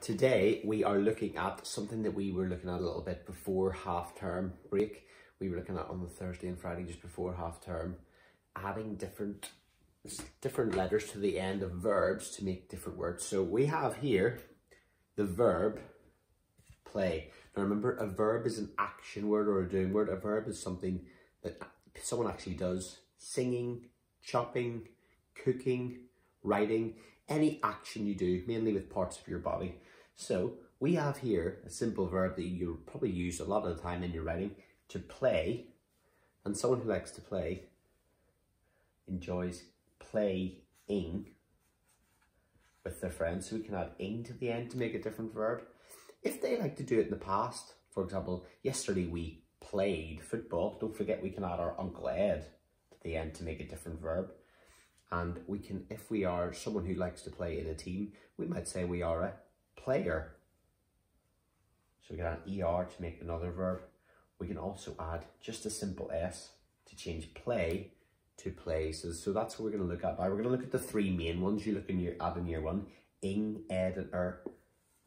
Today we are looking at something that we were looking at a little bit before half-term break. We were looking at on the Thursday and Friday just before half-term, adding different letters to the end of verbs to make different words. So we have here the verb play. Now remember, a verb is an action word or a doing word. A verb is something that someone actually does. Singing, chopping, cooking, writing, any action you do, mainly with parts of your body. So we have here a simple verb that you'll probably use a lot of the time in your writing, to play. And someone who likes to play enjoys playing with their friends. So we can add ing to the end to make a different verb. If they like to do it in the past, for example, yesterday we played football, don't forget we can add our Uncle Ed to the end to make a different verb. And we can, if we are someone who likes to play in a team, we might say we are a player. So we can add ER to make another verb. We can also add just a simple S to change play to places. So that's what we're going to look at now. We're going to look at the three main ones you add in year one: ing, ed, and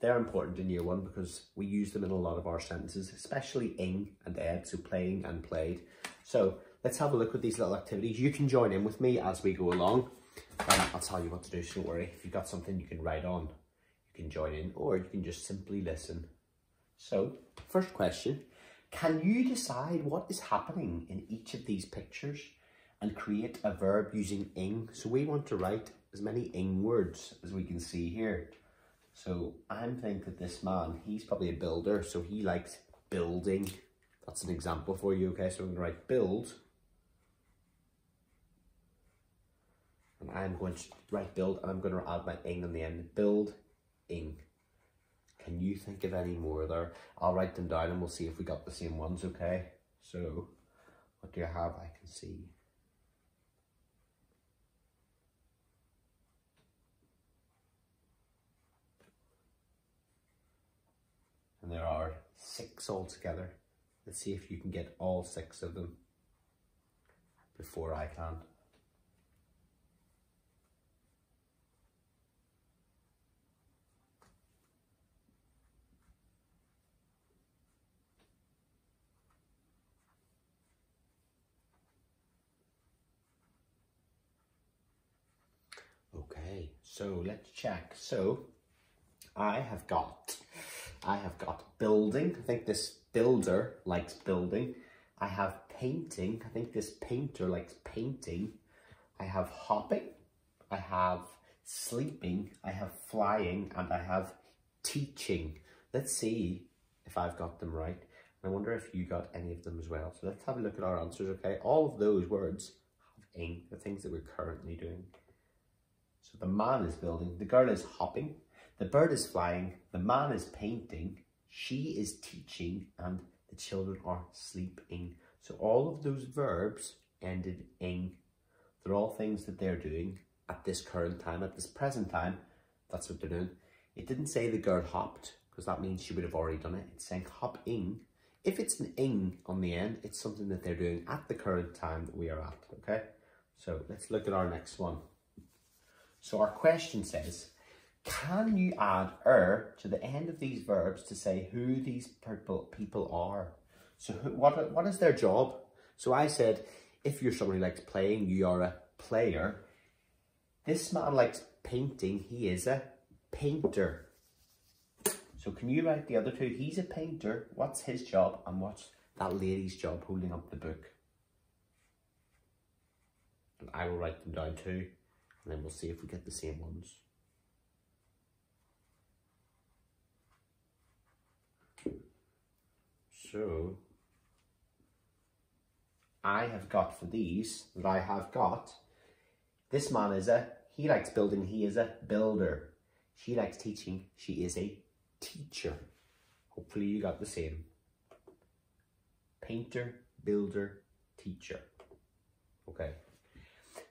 They're important in year one because we use them in a lot of our sentences, especially ing and ed, so playing and played. So let's have a look at these little activities. You can join in with me as we go along. I'll tell you what to do, so don't worry. If you've got something you can write on, you can join in, or you can just simply listen. So, first question, can you decide what is happening in each of these pictures and create a verb using ing? So we want to write as many ing words as we can see here. So I'm thinking that this man, he's probably a builder, so he likes building. That's an example for you, okay? So I'm going to write build. And I'm going to write build, and I'm going to add my ing on the end. Build, ing. Can you think of any more there? I'll write them down and we'll see if we got the same ones, okay? So, what do you have? I can see. And there are 6 altogether. Let's see if you can get all 6 of them before I can. Okay, so let's check. So I have got building. I think this builder likes building. I have painting. I think this painter likes painting. I have hopping. I have sleeping. I have flying, and I have teaching. Let's see if I've got them right. I wonder if you got any of them as well. So let's have a look at our answers, okay? All of those words have ing, the things that we're currently doing. So the man is building, the girl is hopping, the bird is flying, the man is painting, she is teaching, and the children are sleeping. So all of those verbs ended ing. They're all things that they're doing at this current time, at this present time. That's what they're doing. It didn't say the girl hopped, because that means she would have already done it. It's saying hopping. If it's an ing on the end, it's something that they're doing at the current time that we are at, okay? So let's look at our next one. So our question says, can you add to the end of these verbs to say who these people are? So what is their job? So I said, if you're somebody who likes playing, you are a player. This man likes painting, he is a painter. So can you write the other two? He's a painter, what's his job? And what's that lady's job holding up the book? And I will write them down too. And then we'll see if we get the same ones. So, I have got for these, that I have got, this man he likes building, he is a builder. She likes teaching, she is a teacher. Hopefully you got the same. Painter, builder, teacher. Okay.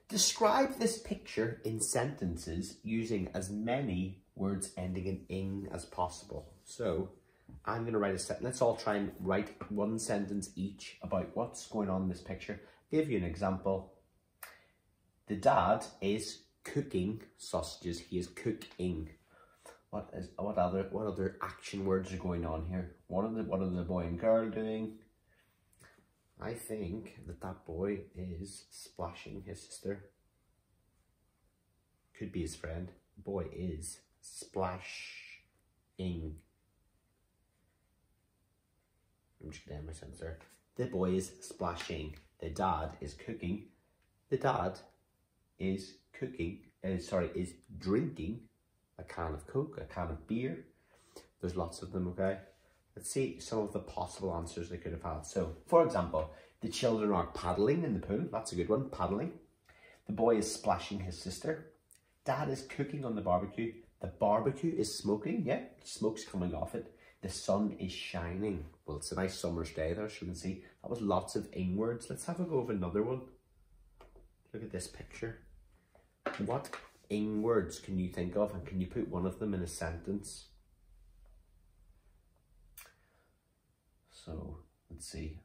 Describe this picture in sentences using as many words ending in ing as possible. So I'm going to write a sentence. Let's all try and write one sentence each about what's going on in this picture. Give you an example. The dad is cooking sausages. He is cooking. what other action words are going on here? What are the boy and girl doing? I think that boy is splashing his sister. Could be his friend. Boy is splashing. I'm just gonna end my sentence there. The boy is splashing. The dad is cooking. The dad is cooking. Is drinking a can of Coke, a can of beer. There's lots of them, okay? Let's see some of the possible answers they could have had. So, for example, the children are paddling in the pool. That's a good one, paddling. The boy is splashing his sister. Dad is cooking on the barbecue. The barbecue is smoking. Yeah, smoke's coming off it. The sun is shining. Well, it's a nice summer's day there, so you can see that was lots of ing words. Let's have a go of another one. Look at this picture. What ing words can you think of, and can you put one of them in a sentence? So, let's see.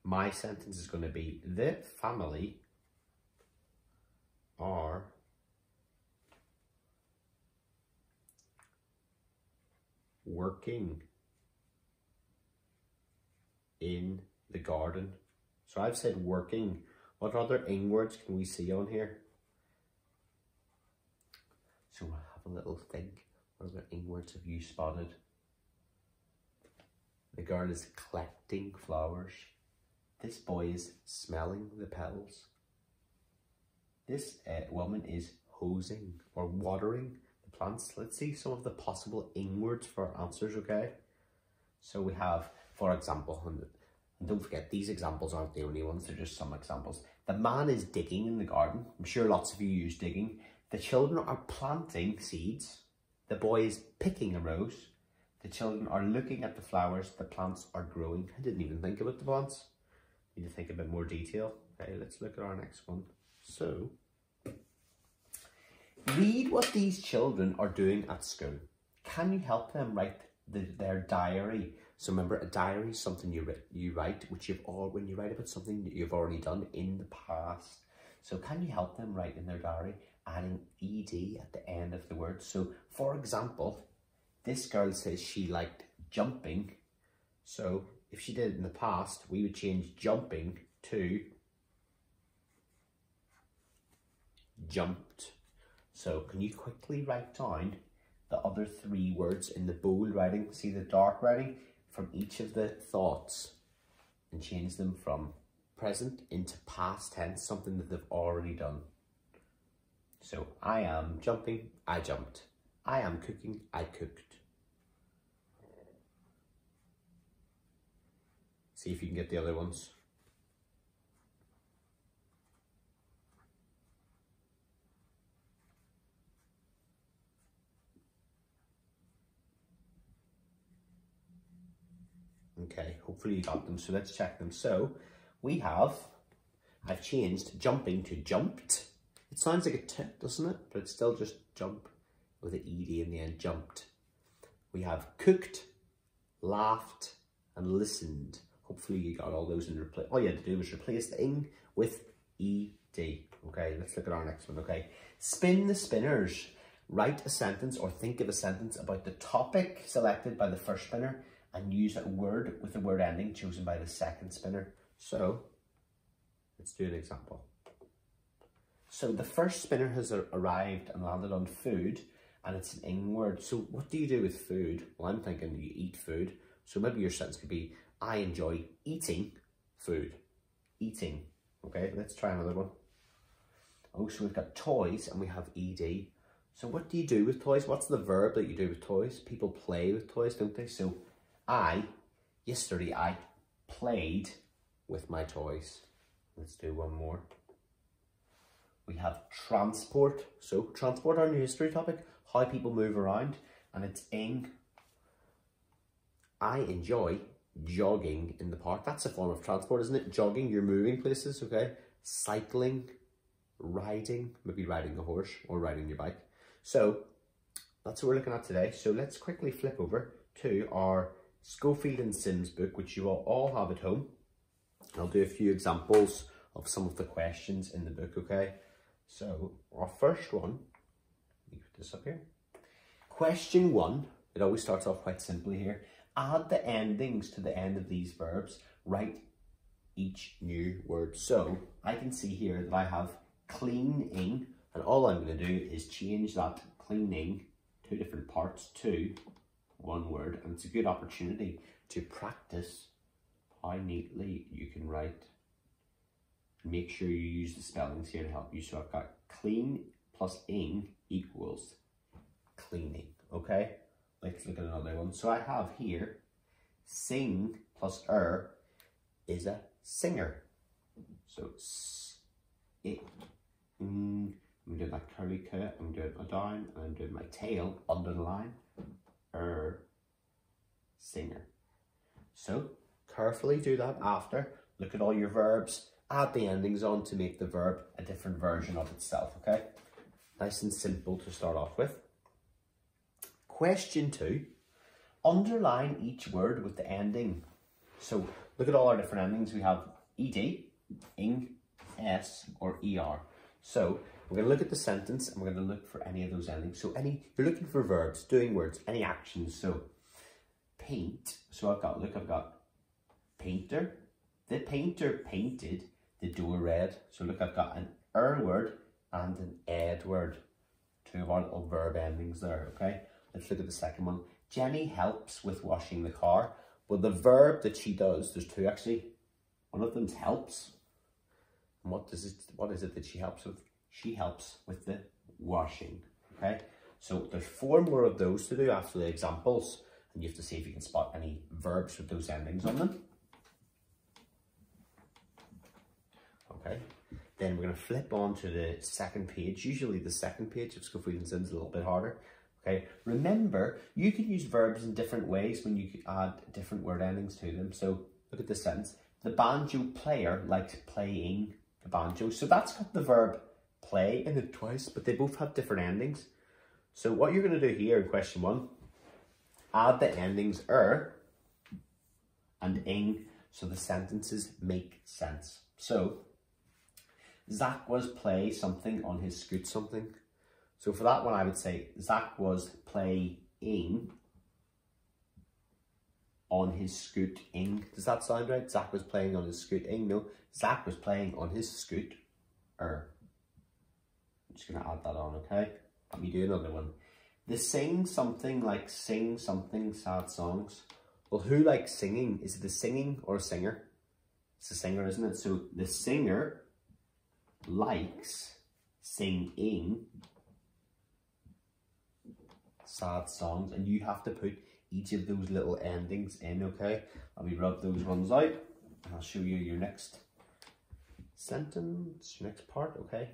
My sentence is going to be, the family are working in the garden. So I've said working. What other ing words can we see on here? So we'll have a little think. What other ing words have you spotted? The girl is collecting flowers. This boy is smelling the petals. This woman is hosing or watering the plants. Let's see some of the possible ing words for our answers, okay? So we have, for example, and don't forget, these examples aren't the only ones, they're just some examples. The man is digging in the garden. I'm sure lots of you use digging. The children are planting seeds. The boy is picking a rose. The children are looking at the flowers. The plants are growing. I didn't even think about the plants. Need to think a bit more detail. Okay, let's look at our next one. So, read what these children are doing at school. Can you help them write their diary? So remember, a diary is something you write, when you write about something that you've already done in the past. So can you help them write in their diary, adding ed at the end of the word? So for example, this girl says she liked jumping. So if she did it in the past, we would change jumping to jumped. So can you quickly write down the other three words in the bold writing? See the dark writing from each of the thoughts and change them from present into past tense, something that they've already done. So I am jumping, I jumped. I am cooking, I cooked. See if you can get the other ones. Okay, hopefully you got them, so let's check them. So we have, I've changed jumping to jumped. It sounds like a t, doesn't it? But it's still just jump with an ed in the end, jumped. We have cooked, laughed, and listened. Hopefully you got all those in replace. All you had to do was replace the ing with ed. Okay, let's look at our next one. Okay, spin the spinners. Write a sentence or think of a sentence about the topic selected by the first spinner and use a word with the word ending chosen by the second spinner. So let's do an example. So the first spinner has arrived and landed on food, and it's an ing word. So what do you do with food? Well, I'm thinking you eat food. So maybe your sentence could be, I enjoy eating food. Eating. Okay, let's try another one. Oh, so we've got toys and we have ed. So what do you do with toys? What's the verb that you do with toys? People play with toys, don't they? So yesterday I played with my toys. Let's do one more. We have transport. So transport, our new history topic, how people move around, and it's ing. I enjoy jogging in the park. That's a form of transport, isn't it? Jogging, you're moving places, okay? Cycling, riding, maybe riding a horse or riding your bike. So that's what we're looking at today. So let's quickly flip over to our Schofield and Sims book, which you will all have at home. I'll do a few examples of some of the questions in the book, okay? So our first one, let me put this up here. Question 1, it always starts off quite simply here. Add the endings to the end of these verbs. Write each new word. So I can see here that I have cleaning, and all I'm going to do is change that cleaning, 2 different parts, to one word. And it's a good opportunity to practice how neatly you can write. Make sure you use the spellings here to help you. So I've got clean plus ing equals cleaning. Okay, let's look at another one. So I have here sing plus is a singer. So I'm doing my curly cut, I'm doing my down, and I'm doing my tail under the line. Singer. So carefully do that after. Look at all your verbs. Add the endings on to make the verb a different version of itself, okay? Nice and simple to start off with. Question 2, underline each word with the ending. So look at all our different endings. We have ed, ing, s, or er. So we're going to look at the sentence and we're going to look for any of those endings. So you're looking for verbs, doing words, any actions. So paint. So I've got painter. The painter painted the door red. So look, I've got an word and an ed word. 2 of our little verb endings there, okay? Let's look at the second one. Jenny helps with washing the car. Well, the verb that she does, there's 2 actually. One of them's helps. And what is it that she helps with? She helps with the washing, okay? So there's 4 more of those to do after the examples. And you have to see if you can spot any verbs with those endings on them. Okay, then we're going to flip on to the second page. Usually the second page of School Freedom Sims is a little bit harder. Okay, remember, you can use verbs in different ways when you add different word endings to them. So look at this sentence. The banjo player likes playing the banjo. So that's got the verb play in it twice, but they both have different endings. So what you're going to do here in question 1, add the endings and ing so the sentences make sense. So Zach was play something on his scoot something. So for that one, I would say Zach was playing on his scooting. Does that sound right? Zach was playing on his scooting. No, Zach was playing on his scooter. I'm just going to add that on, okay? Let me do another one. The sing something like sing something sad songs. Well, who likes singing? Is it the singing or a singer? It's the singer, isn't it? So the singer likes singing sad songs, and you have to put each of those little endings in, okay? Let me rub those ones out and I'll show you your next sentence, your next part, okay?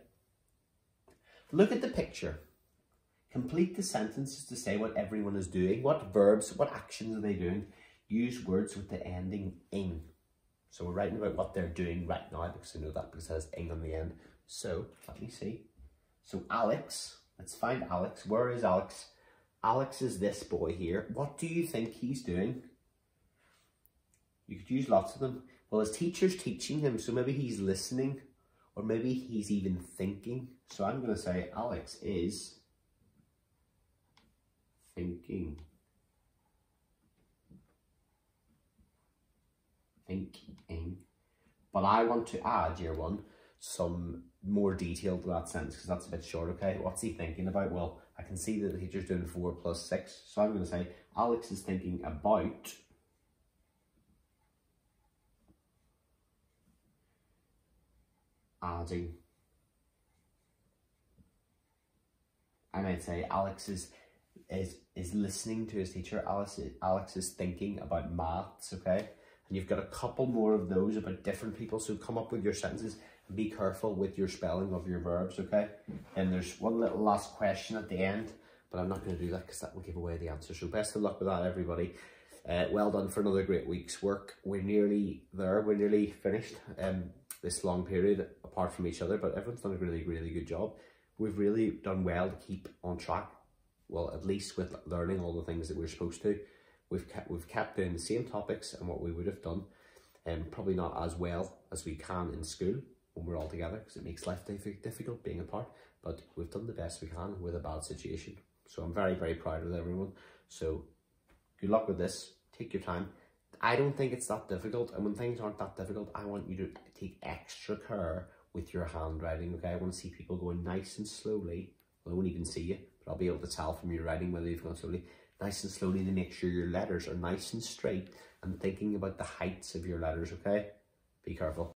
Look at the picture. Complete the sentences to say what everyone is doing. What verbs, what actions are they doing? Use words with the ending ing. So we're writing about what they're doing right now because I know that because it has ing on the end. So let me see. So Alex, let's find Alex. Where is Alex? Alex is this boy here. What do you think he's doing? You could use lots of them. Well, his teacher's teaching him, so maybe he's listening, or maybe he's even thinking. So I'm going to say Alex is thinking. Thinking. But I want to add, year 1, some more detail to that sentence because that's a bit short, okay? What's he thinking about? Well, I can see that the teacher's doing 4 plus 6. So I'm going to say Alex is thinking about adding. I might say Alex is listening to his teacher. Alex is thinking about maths, okay? And you've got a couple more of those about different people. So come up with your sentences and be careful with your spelling of your verbs, okay? And there's one little last question at the end, but I'm not going to do that because that will give away the answer. So best of luck with that, everybody. Well done for another great week's work. We're nearly there. We're nearly finished this long period apart from each other, but everyone's done a really, really good job. We've really done well to keep on track. Well, at least with learning all the things that we're supposed to. We've kept doing the same topics and what we would have done, and probably not as well as we can in school, when we're all together, because it makes life difficult being apart, but we've done the best we can with a bad situation. So I'm very, very proud of everyone. So good luck with this. Take your time. I don't think it's that difficult, and when things aren't that difficult, I want you to take extra care with your handwriting, okay? I want to see people going nice and slowly. Well, I won't even see you, but I'll be able to tell from your writing whether you've gone slowly. Nice and slowly to make sure your letters are nice and straight, and thinking about the heights of your letters, okay? Be careful.